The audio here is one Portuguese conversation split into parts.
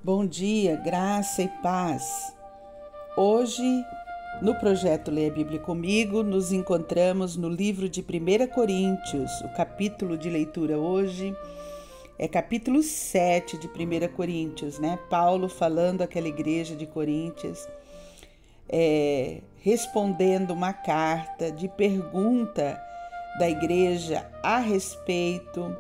Bom dia, graça e paz. Hoje, no projeto Leia a Bíblia Comigo, nos encontramos no livro de 1 Coríntios. O capítulo de leitura hoje é capítulo 7 de 1 Coríntios, né? Paulo falando àquela igreja de Coríntios, respondendo uma carta de pergunta da igreja a respeito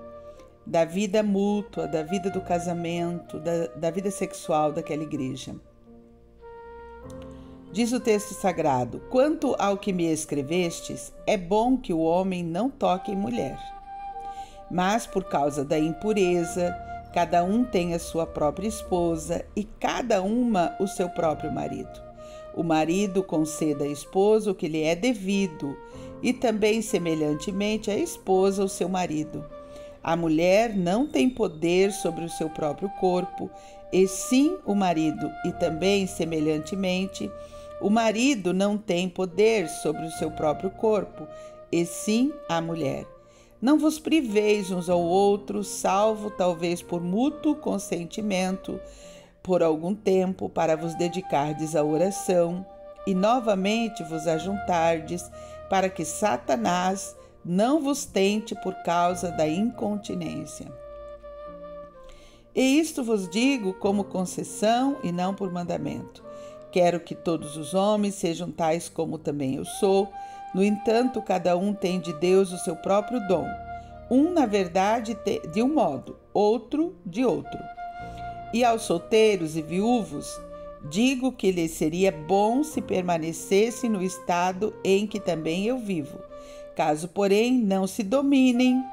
da vida mútua, da vida do casamento, da vida sexual daquela igreja. Diz o texto sagrado: quanto ao que me escrevestes, é bom que o homem não toque em mulher. Mas por causa da impureza, cada um tem a sua própria esposa e cada uma o seu próprio marido. O marido conceda à esposa o que lhe é devido, e também semelhantemente a esposa o seu marido. A mulher não tem poder sobre o seu próprio corpo, e sim o marido, e também, semelhantemente, o marido não tem poder sobre o seu próprio corpo, e sim a mulher. Não vos priveis uns ao outro, salvo talvez por mútuo consentimento, por algum tempo, para vos dedicardes à oração, e novamente vos ajuntardes, para que Satanás não vos tente por causa da incontinência. E isto vos digo como concessão e não por mandamento. Quero que todos os homens sejam tais como também eu sou. No entanto, cada um tem de Deus o seu próprio dom. Um, na verdade, de um modo, outro de outro. E aos solteiros e viúvos, digo que lhes seria bom se permanecessem no estado em que também eu vivo. Caso, porém, não se dominem,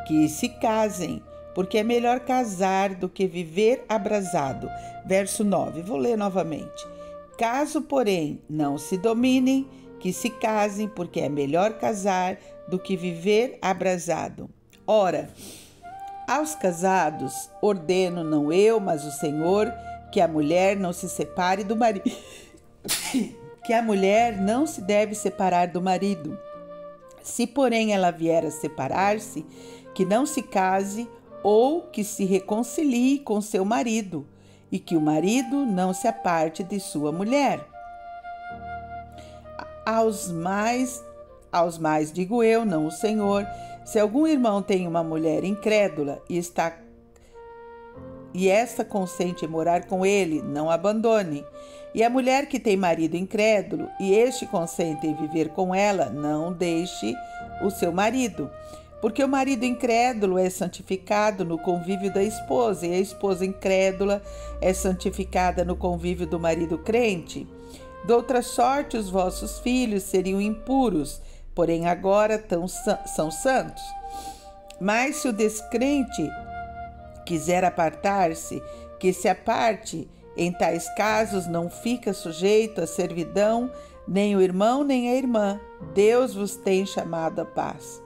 que se casem, porque é melhor casar do que viver abrasado. Verso 9, vou ler novamente. Caso, porém, não se dominem, que se casem, porque é melhor casar do que viver abrasado. Ora, aos casados ordeno, não eu, mas o Senhor, que a mulher não se separe do marido. Que a mulher não se deve separar do marido. Se, porém, ela vier a separar-se, que não se case ou que se reconcilie com seu marido, e que o marido não se aparte de sua mulher. Aos mais digo eu, não o Senhor, se algum irmão tem uma mulher incrédula e esta consente em morar com ele, não abandone. E a mulher que tem marido incrédulo e este consente em viver com ela, não deixe o seu marido. Porque o marido incrédulo é santificado no convívio da esposa, e a esposa incrédula é santificada no convívio do marido crente. De outra sorte, os vossos filhos seriam impuros, porém agora são santos. Mas se o descrente quiser apartar-se, que se aparte. Em tais casos não fica sujeito à servidão nem o irmão nem a irmã. Deus vos tem chamado à paz.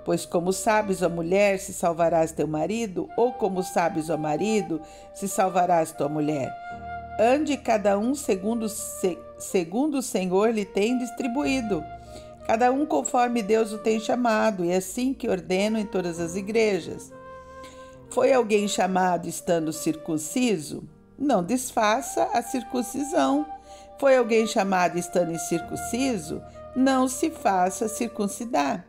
Pois como sabes, ó mulher, se salvarás teu marido, ou como sabes, ó marido, se salvarás tua mulher. Ande cada um segundo o Senhor lhe tem distribuído. Cada um conforme Deus o tem chamado, e é assim que ordeno em todas as igrejas. Foi alguém chamado estando circunciso? Não desfaça a circuncisão. Foi alguém chamado estando incircunciso? Não se faça circuncidar.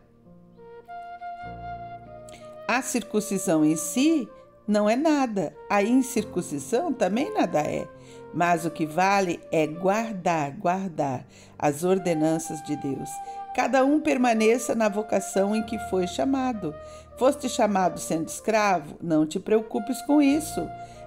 A circuncisão em si não é nada. A incircuncisão também nada é. Mas o que vale é guardar as ordenanças de Deus. Cada um permaneça na vocação em que foi chamado. Foste chamado sendo escravo? Não te preocupes com isso.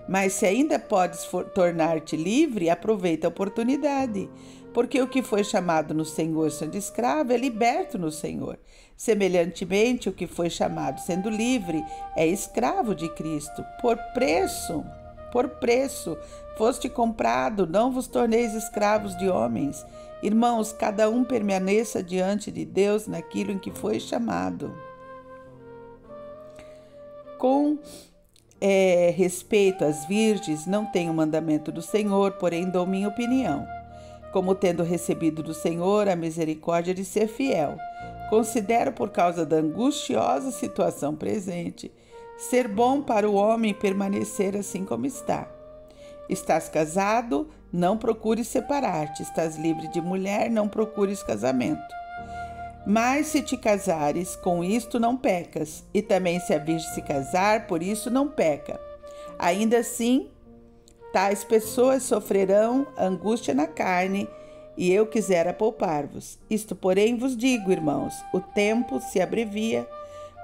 Mas se ainda podes tornar-te livre, aproveita a oportunidade. Porque o que foi chamado no Senhor sendo escravo é liberto no Senhor. Semelhantemente, o que foi chamado sendo livre é escravo de Cristo. Por preço, foste comprado, não vos torneis escravos de homens. Irmãos, cada um permaneça diante de Deus naquilo em que foi chamado. Com respeito às virgens, não tenho mandamento do Senhor, porém dou minha opinião. Como tendo recebido do Senhor a misericórdia de ser fiel, considero por causa da angustiosa situação presente, ser bom para o homem permanecer assim como está. Estás casado, não procures separar-te. Estás livre de mulher, não procures casamento. Mas se te casares, com isto não pecas, e também se a virgem se casar, por isso não peca. Ainda assim, tais pessoas sofrerão angústia na carne, e eu quisera poupar-vos. Isto, porém, vos digo, irmãos, o tempo se abrevia,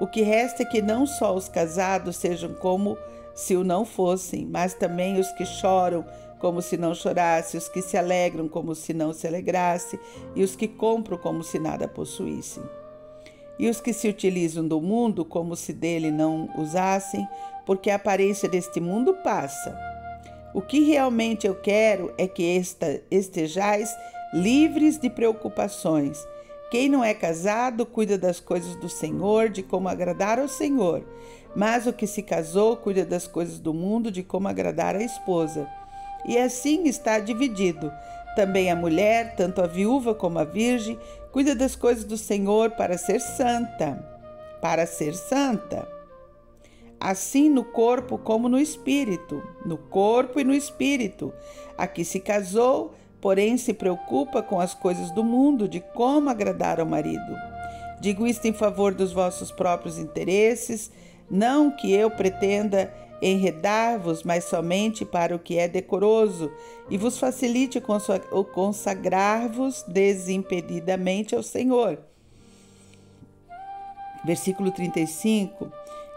o que resta é que não só os casados sejam como se o não fossem, mas também os que choram como se não chorasse, os que se alegram como se não se alegrasse, e os que compram como se nada possuíssem. E os que se utilizam do mundo como se dele não usassem, porque a aparência deste mundo passa. O que realmente eu quero é que estejais livres de preocupações. Quem não é casado cuida das coisas do Senhor, de como agradar ao Senhor. Mas o que se casou cuida das coisas do mundo, de como agradar a esposa. E assim está dividido. Também a mulher, tanto a viúva como a virgem, cuida das coisas do Senhor para ser santa. Para ser santa. Assim no corpo como no espírito. No corpo e no espírito. A que se casou, porém se preocupa com as coisas do mundo, de como agradar ao marido. Digo isto em favor dos vossos próprios interesses, não que eu pretenda enredar-vos, mas somente para o que é decoroso, e vos facilite consagrar-vos desimpedidamente ao Senhor. Versículo 35.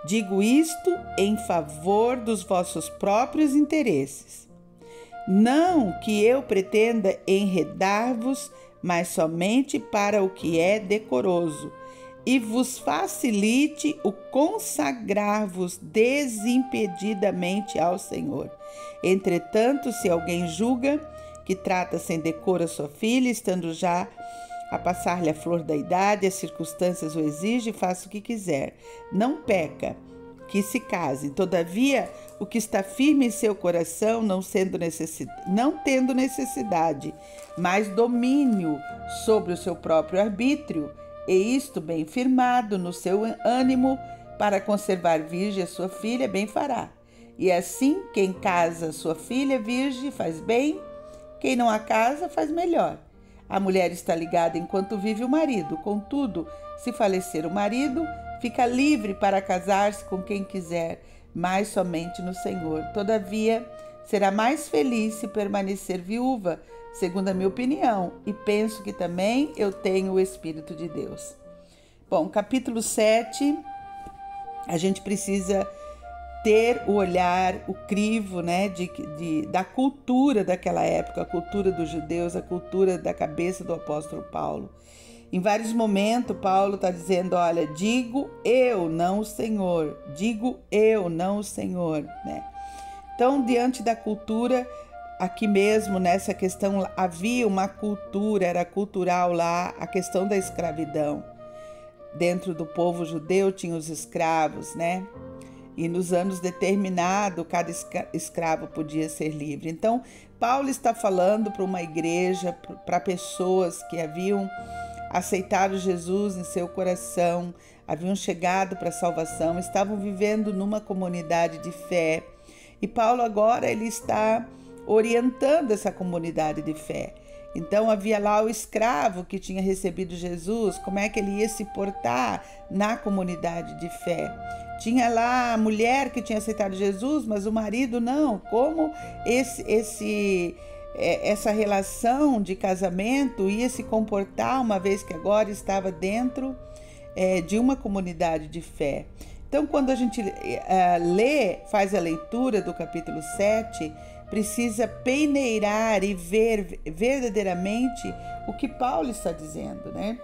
Digo isto em favor dos vossos próprios interesses. Não que eu pretenda enredar-vos, mas somente para o que é decoroso, e vos facilite o consagrar-vos desimpedidamente ao Senhor. Entretanto, se alguém julga que trata sem decoro a sua filha, estando já a passar-lhe a flor da idade, as circunstâncias o exigem, faça o que quiser. Não peca, que se case. Todavia, o que está firme em seu coração, não tendo necessidade, mas domínio sobre o seu próprio arbítrio, e isto bem firmado no seu ânimo, para conservar virgem a sua filha, bem fará. E assim, quem casa sua filha virgem faz bem, quem não a casa faz melhor. A mulher está ligada enquanto vive o marido, contudo, se falecer o marido, fica livre para casar-se com quem quiser, mas somente no Senhor. Todavia, será mais feliz se permanecer viúva, segundo a minha opinião, e penso que também eu tenho o Espírito de Deus. Bom, capítulo 7, a gente precisa ter o olhar, o crivo, né, da cultura daquela época, a cultura dos judeus, a cultura da cabeça do apóstolo Paulo. Em vários momentos, Paulo está dizendo, olha, digo eu, não o Senhor, digo eu, não o Senhor, né? Então, diante da cultura, aqui mesmo, nessa questão, havia uma cultura, era cultural lá, a questão da escravidão. Dentro do povo judeu tinha os escravos, né? E nos anos determinados, cada escravo podia ser livre. Então, Paulo está falando para uma igreja, para pessoas que haviam aceitado Jesus em seu coração, haviam chegado para a salvação, estavam vivendo numa comunidade de fé. E Paulo agora ele está orientando essa comunidade de fé. Então havia lá o escravo que tinha recebido Jesus, como é que ele ia se portar na comunidade de fé. Tinha lá a mulher que tinha aceitado Jesus, mas o marido não. Como essa relação de casamento ia se comportar, uma vez que agora estava dentro de uma comunidade de fé. Então, quando a gente faz a leitura do capítulo 7, precisa peneirar e ver verdadeiramente o que Paulo está dizendo, né?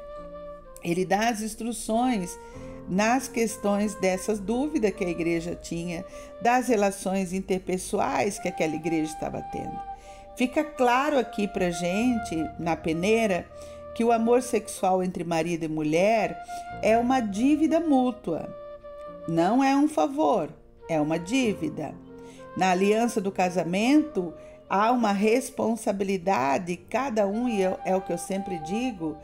Ele dá as instruções nas questões dessas dúvidas que a igreja tinha, das relações interpessoais que aquela igreja estava tendo. Fica claro aqui pra gente, na peneira, que o amor sexual entre marido e mulher é uma dívida mútua. Não é um favor, é uma dívida. Na aliança do casamento, há uma responsabilidade, cada um, e é o que eu sempre digo,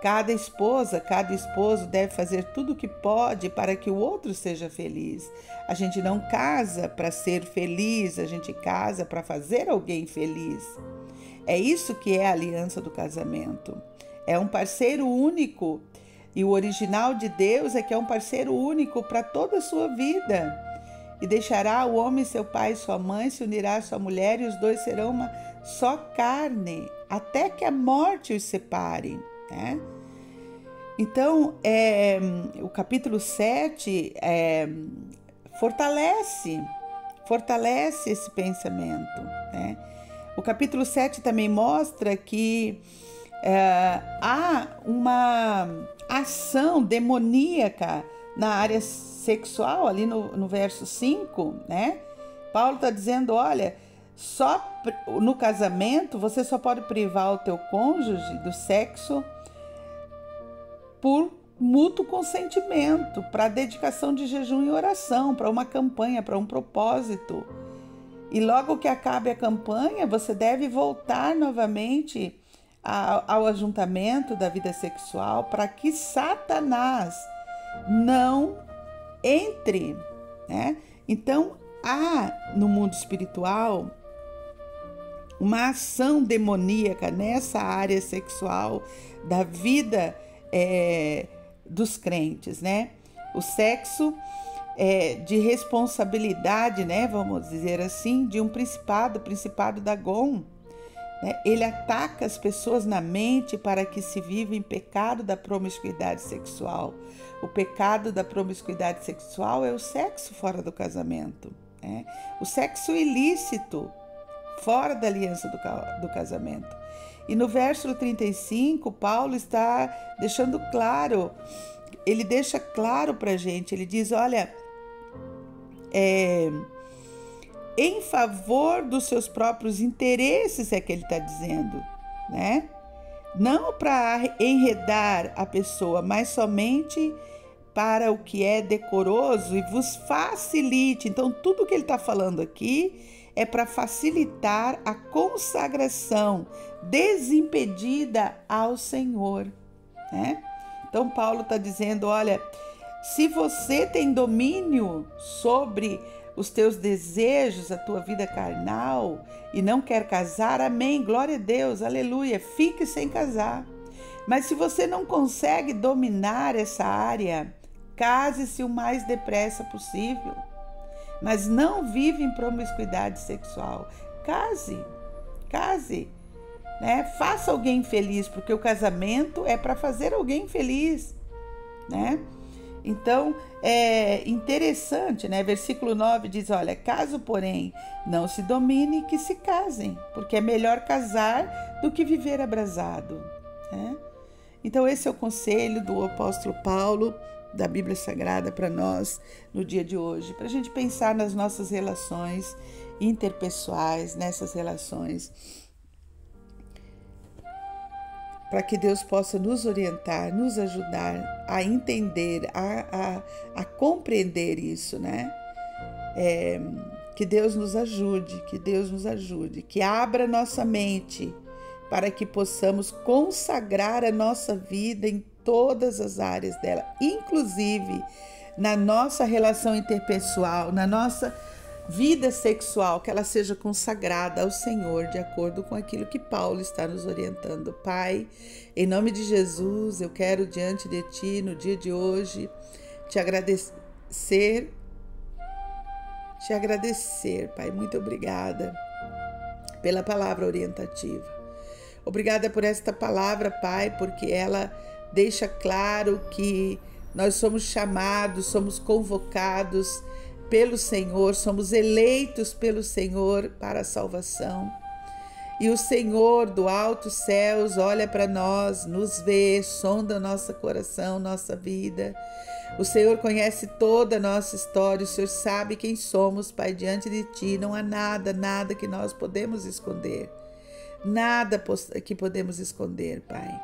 Cada esposa, cada esposo deve fazer tudo o que pode para que o outro seja feliz. A gente não casa para ser feliz, a gente casa para fazer alguém feliz. É isso que é a aliança do casamento. É um parceiro único. E o original de Deus é que é um parceiro único para toda a sua vida. E deixará o homem seu pai e sua mãe, se unirá à sua mulher, e os dois serão uma só carne, até que a morte os separe, né? Então, o capítulo 7 fortalece esse pensamento, né? O capítulo 7 também mostra que há uma ação demoníaca na área sexual, ali no verso 5, né? Paulo está dizendo, olha, só no casamento você só pode privar o teu cônjuge do sexo por mútuo consentimento, para dedicação de jejum e oração, para uma campanha, para um propósito. E logo que acabe a campanha, você deve voltar novamente ao ajuntamento da vida sexual, para que Satanás não entre, né? Então, há no mundo espiritual uma ação demoníaca nessa área sexual da vida dos crentes, né? O sexo é de responsabilidade, né? Vamos dizer assim, de um principado, o principado Dagon, né? Ele ataca as pessoas na mente para que se viva em pecado da promiscuidade sexual. O pecado da promiscuidade sexual é o sexo fora do casamento, né? O sexo ilícito fora da aliança do casamento. E no verso 35, Paulo está deixando claro, ele deixa claro para a gente, ele diz, olha, em favor dos seus próprios interesses é que ele está dizendo, né? Não para enredar a pessoa, mas somente para o que é decoroso e vos facilite. Então, tudo que ele está falando aqui é para facilitar a consagração desimpedida ao Senhor, né? Então, Paulo está dizendo, olha, se você tem domínio sobre os teus desejos, a tua vida carnal e não quer casar, amém, glória a Deus, aleluia, fique sem casar. Mas se você não consegue dominar essa área, case-se o mais depressa possível. Mas não vive em promiscuidade sexual. Case, né? Faça alguém feliz, porque o casamento é para fazer alguém feliz, né? Então, é interessante, né? Versículo 9 diz, olha, caso, porém, não se domine, que se casem, porque é melhor casar do que viver abrasado, né? Então, esse é o conselho do apóstolo Paulo, da Bíblia Sagrada para nós no dia de hoje, para a gente pensar nas nossas relações interpessoais, nessas relações, para que Deus possa nos orientar, nos ajudar a entender, a compreender isso, né? Que Deus nos ajude, que abra nossa mente para que possamos consagrar a nossa vida em todas as áreas dela, inclusive na nossa relação interpessoal, na nossa vida sexual, que ela seja consagrada ao Senhor, de acordo com aquilo que Paulo está nos orientando. Pai, em nome de Jesus, eu quero diante de Ti, no dia de hoje, te agradecer, Pai, muito obrigada pela palavra orientativa. Obrigada por esta palavra, Pai, porque ela deixa claro que nós somos chamados, somos convocados pelo Senhor, somos eleitos pelo Senhor para a salvação. E o Senhor do alto céus olha para nós, nos vê, sonda nosso coração, nossa vida. O Senhor conhece toda a nossa história, o Senhor sabe quem somos, Pai, diante de Ti. Não há nada que nós podemos esconder. Nada que podemos esconder, Pai.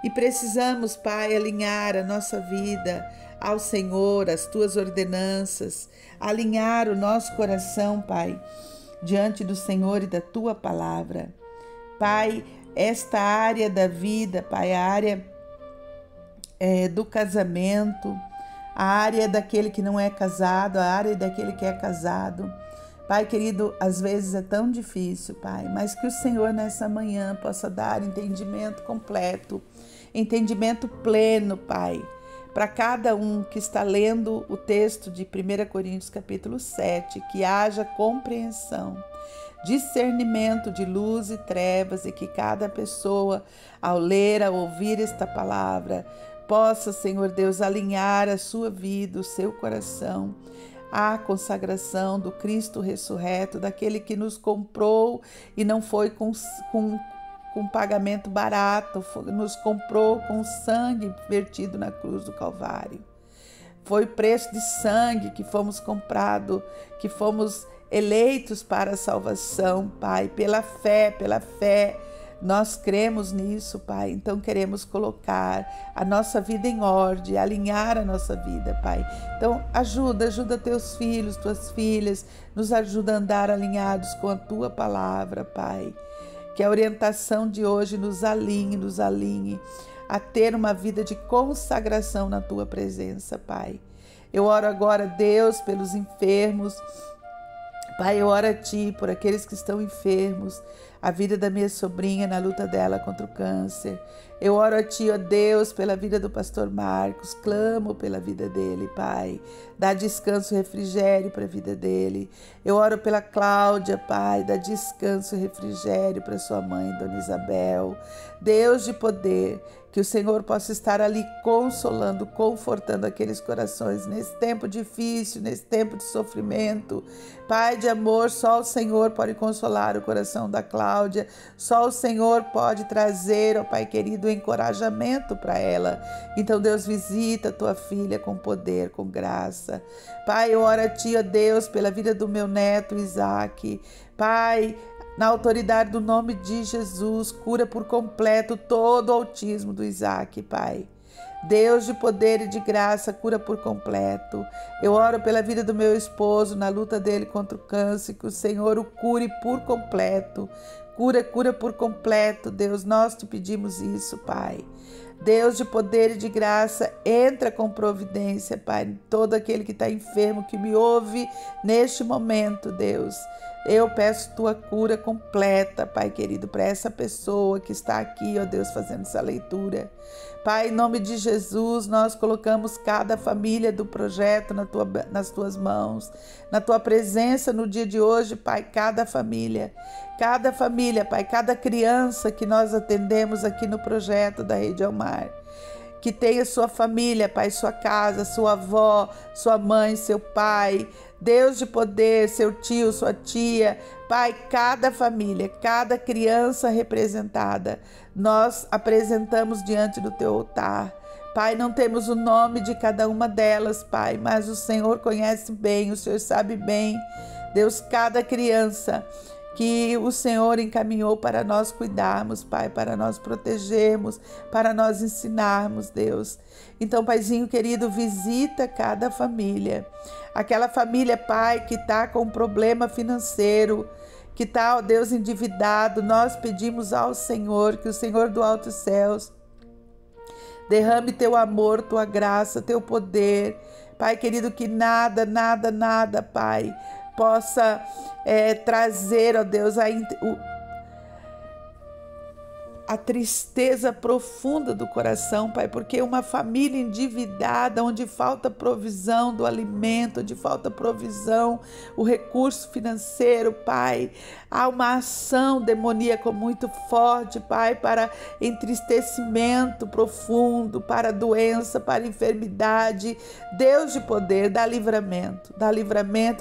E precisamos, Pai, alinhar a nossa vida ao Senhor, as Tuas ordenanças, alinhar o nosso coração, Pai, diante do Senhor e da Tua palavra. Pai, esta área da vida, Pai, a área do casamento, a área daquele que não é casado, a área daquele que é casado. Pai querido, às vezes é tão difícil, Pai, mas que o Senhor nessa manhã possa dar entendimento completo, entendimento pleno, Pai, para cada um que está lendo o texto de 1 Coríntios capítulo 7, que haja compreensão, discernimento de luz e trevas, e que cada pessoa, ao ler, ao ouvir esta palavra, possa, Senhor Deus, alinhar a sua vida, o seu coração, a consagração do Cristo ressurreto, daquele que nos comprou e não foi com pagamento barato, nos comprou com sangue vertido na cruz do Calvário. Foi o preço de sangue que fomos comprados, que fomos eleitos para a salvação, Pai, pela fé. Nós cremos nisso, Pai, então queremos colocar a nossa vida em ordem, alinhar a nossa vida, Pai. Então ajuda teus filhos, tuas filhas, nos ajuda a andar alinhados com a Tua palavra, Pai. Que a orientação de hoje nos alinhe a ter uma vida de consagração na Tua presença, Pai. Eu oro agora, Deus, pelos enfermos. Pai, eu oro a Ti por aqueles que estão enfermos, a vida da minha sobrinha na luta dela contra o câncer. Eu oro a Ti, ó Deus, pela vida do pastor Marcos, clamo pela vida dele, Pai. Dá descanso e refrigério para a vida dele. Eu oro pela Cláudia, Pai, dá descanso e refrigério para sua mãe, Dona Isabel. Deus de poder, que o Senhor possa estar ali consolando, confortando aqueles corações nesse tempo difícil, nesse tempo de sofrimento. Pai de amor, só o Senhor pode consolar o coração da Cláudia, só o Senhor pode trazer, ó Pai querido, encorajamento para ela. Então Deus, visita a Tua filha com poder, com graça. Pai, eu oro a Ti, ó Deus, pela vida do meu neto Isaac. Pai, na autoridade do nome de Jesus, cura por completo todo o autismo do Isaac, Pai. Deus de poder e de graça, cura por completo. Eu oro pela vida do meu esposo, na luta dele contra o câncer, que o Senhor o cure por completo. Cura por completo, Deus, nós te pedimos isso, Pai. Deus de poder e de graça, entra com providência, Pai, todo aquele que está enfermo, que me ouve neste momento, Deus. Eu peço Tua cura completa, Pai querido, para essa pessoa que está aqui, ó Deus, fazendo essa leitura. Pai, em nome de Jesus, nós colocamos cada família do projeto nas Tuas mãos, na Tua presença no dia de hoje, Pai, cada família, Pai, cada criança que nós atendemos aqui no projeto da Rede Almar. Que tenha sua família, Pai, sua casa, sua avó, sua mãe, seu pai, Deus de poder, seu tio, sua tia, Pai, cada família, cada criança representada, nós apresentamos diante do Teu altar. Pai, não temos o nome de cada uma delas, Pai, mas o Senhor conhece bem, o Senhor sabe bem, Deus, cada criança que o Senhor encaminhou para nós cuidarmos, Pai, para nós protegermos, para nós ensinarmos, Deus. Então, Paizinho querido, visita cada família. Aquela família, Pai, que está com problema financeiro, que está, ó Deus, endividado, nós pedimos ao Senhor, que o Senhor do alto céus derrame Teu amor, Tua graça, Teu poder. Pai querido, que nada, Pai, possa trazer, ó Deus, a tristeza profunda do coração, Pai, porque uma família endividada, onde falta provisão do alimento, onde falta provisão, o recurso financeiro, Pai, há uma ação demoníaca muito forte, Pai, para entristecimento profundo, para doença, para enfermidade. Deus de poder, dá livramento,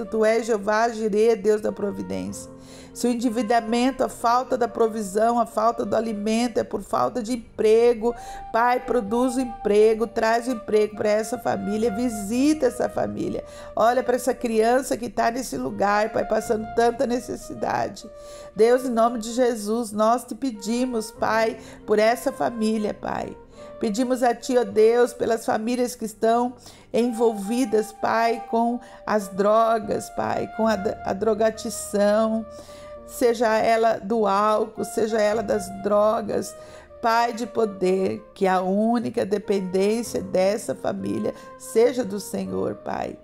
Tu és Jeová Jireh, Deus da providência. Se o endividamento, a falta da provisão, a falta do alimento é por falta de emprego, Pai, produz o emprego, traz o emprego para essa família, visita essa família. Olha para essa criança que está nesse lugar, Pai, passando tanta necessidade. Deus, em nome de Jesus, nós te pedimos, Pai, por essa família, Pai. Pedimos a Ti, ó Deus, pelas famílias que estão envolvidas, Pai, com as drogas, Pai, com a drogatição, seja ela do álcool, seja ela das drogas. Pai de poder, que a única dependência dessa família seja do Senhor, Pai.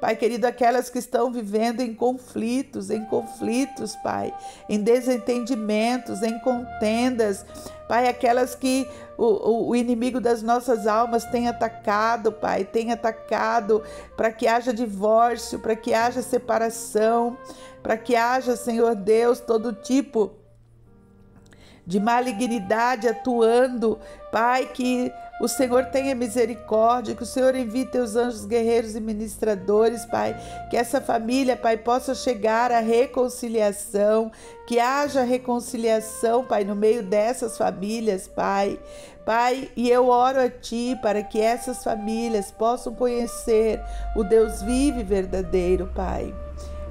Pai querido, aquelas que estão vivendo em conflitos, Pai, em desentendimentos, em contendas, Pai, aquelas que o inimigo das nossas almas tem atacado, Pai, para que haja divórcio, para que haja separação, para que haja, Senhor Deus, todo tipo de malignidade atuando, Pai, que o Senhor tenha misericórdia, que o Senhor envie teus anjos guerreiros e ministradores, Pai, que essa família, Pai, possa chegar à reconciliação, que haja reconciliação, Pai, no meio dessas famílias, Pai, e eu oro a Ti para que essas famílias possam conhecer o Deus vivo e verdadeiro, Pai.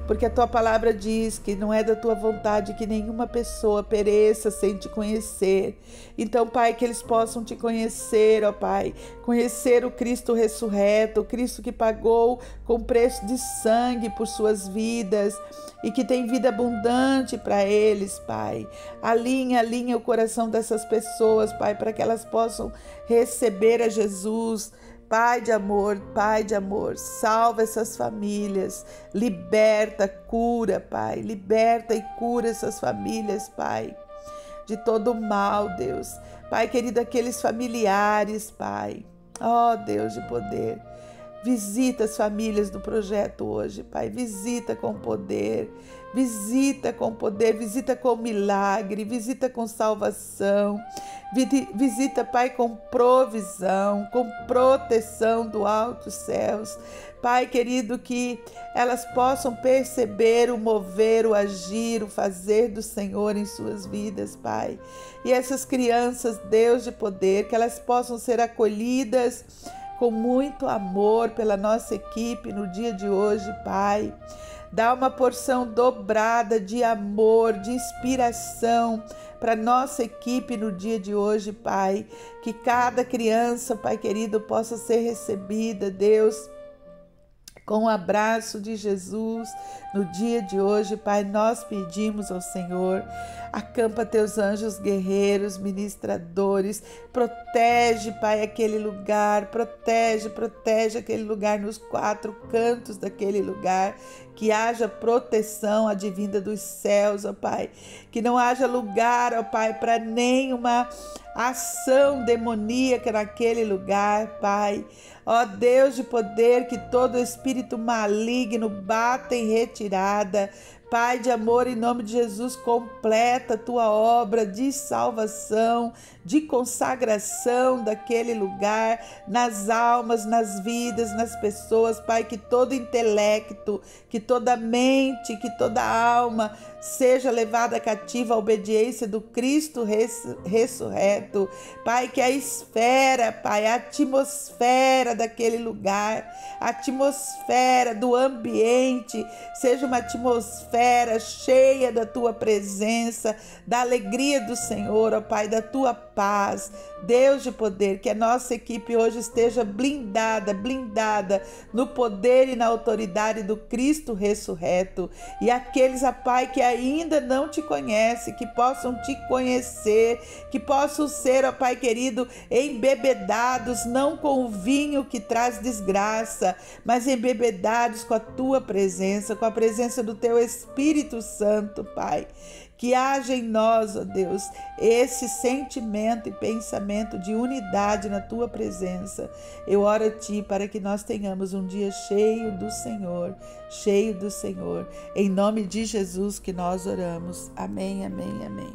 Porque a Tua palavra diz que não é da Tua vontade que nenhuma pessoa pereça sem Te conhecer. Então, Pai, que eles possam Te conhecer, ó Pai, conhecer o Cristo ressurreto, o Cristo que pagou com preço de sangue por suas vidas e que tem vida abundante para eles, Pai. Alinha o coração dessas pessoas, Pai, para que elas possam receber a Jesus. Pai de amor, salva essas famílias, liberta, cura, Pai, liberta e cura essas famílias, Pai, de todo mal, Deus. Pai querido, aqueles familiares, Pai, ó Deus de poder, visita as famílias do projeto hoje, Pai, visita com poder, visita com milagre, visita com salvação, visita, Pai, com provisão, com proteção do alto céus. Pai querido, que elas possam perceber o mover, o agir, o fazer do Senhor em suas vidas, Pai. E essas crianças, Deus de poder, que elas possam ser acolhidas com muito amor pela nossa equipe no dia de hoje, Pai. Dá uma porção dobrada de amor, de inspiração para nossa equipe no dia de hoje, Pai. Que cada criança, Pai querido, possa ser recebida, Deus, com o abraço de Jesus no dia de hoje, Pai. Nós pedimos ao Senhor, acampa teus anjos guerreiros, ministradores, protege, Pai, aquele lugar, protege aquele lugar nos quatro cantos daquele lugar, que haja proteção advinda dos céus, ó Pai, que não haja lugar, ó Pai, para nenhuma ação demoníaca naquele lugar, Pai. Ó Deus de poder, que todo espírito maligno bata em retirada. Pai de amor, em nome de Jesus, completa a Tua obra de salvação, de consagração daquele lugar, nas almas, nas vidas, nas pessoas, Pai, que todo intelecto, que toda mente, que toda alma seja levada cativa à obediência do Cristo ressurreto. Pai, que a esfera, Pai, a atmosfera daquele lugar, a atmosfera do ambiente, seja uma atmosfera cheia da Tua presença, da alegria do Senhor, ó Pai, da Tua paz. Deus de poder, que a nossa equipe hoje esteja blindada no poder e na autoridade do Cristo ressurreto. E aqueles, ó Pai, que ainda não Te conhecem, que possam Te conhecer, que possam ser, ó Pai querido, embebedados, não com o vinho que traz desgraça, mas embebedados com a Tua presença, com a presença do Teu Espírito Santo, Pai. Que haja em nós, ó Deus, esse sentimento e pensamento de unidade na Tua presença. Eu oro a Ti para que nós tenhamos um dia cheio do Senhor, Em nome de Jesus que nós oramos. Amém, amém, amém.